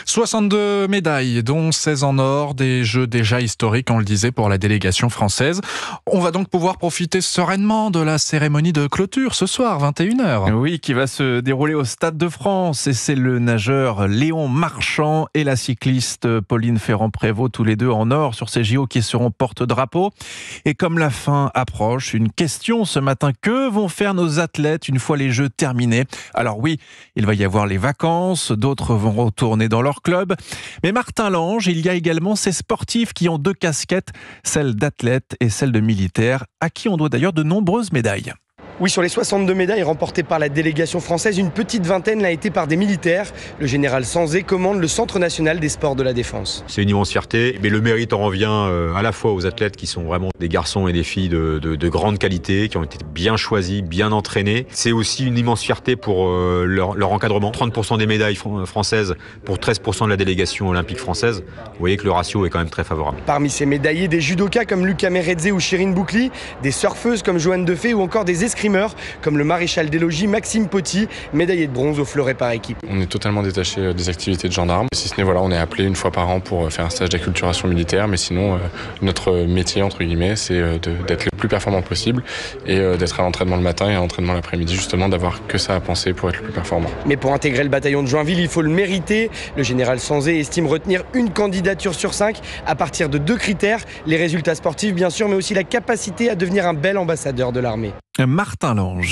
62 médailles, dont 16 en or, des jeux déjà historiques, on le disait, pour la délégation française. On va donc pouvoir profiter sereinement de la cérémonie de clôture ce soir, 21h. Oui, qui va se dérouler au Stade de France. Et c'est le nageur Léon Marchand et la cycliste Pauline Ferrand-Prévot, tous les deux en or sur ces JO qui seront porte-drapeau. Et comme la fin approche, une question ce matin. Que vont faire nos athlètes une fois les Jeux terminés? Alors oui, il va y avoir les vacances, d'autres vont retourner dans leur club. Mais Martin Lange, il y a également ces sportifs qui ont deux casquettes, celle d'athlète et celle de militaire, à qui on doit d'ailleurs de nombreuses médailles. Oui, sur les 62 médailles remportées par la délégation française, une petite vingtaine l'a été par des militaires. Le général Sanzé commande le Centre national des sports de la défense. C'est une immense fierté, mais le mérite en revient à la fois aux athlètes qui sont vraiment des garçons et des filles de grande qualité, qui ont été bien choisis, bien entraînés. C'est aussi une immense fierté pour leur encadrement. 30% des médailles françaises pour 13% de la délégation olympique française. Vous voyez que le ratio est quand même très favorable. Parmi ces médaillés, des judokas comme Lucas Meredze ou Chérine Boukli, des surfeuses comme Joanne Defay ou encore des escrimeurs comme le maréchal des logis Maxime Poty, médaillé de bronze au fleuret par équipe. On est totalement détaché des activités de gendarmes. Si ce n'est, on est appelé une fois par an pour faire un stage d'acculturation militaire, mais sinon, notre métier, entre guillemets, c'est d'être le plus performant possible et d'être à l'entraînement le matin et à l'entraînement l'après-midi, justement d'avoir que ça à penser pour être le plus performant. Mais pour intégrer le bataillon de Joinville, il faut le mériter. Le général Sanzé estime retenir une candidature sur 5 à partir de 2 critères, les résultats sportifs bien sûr, mais aussi la capacité à devenir un bel ambassadeur de l'armée. Martin Lange.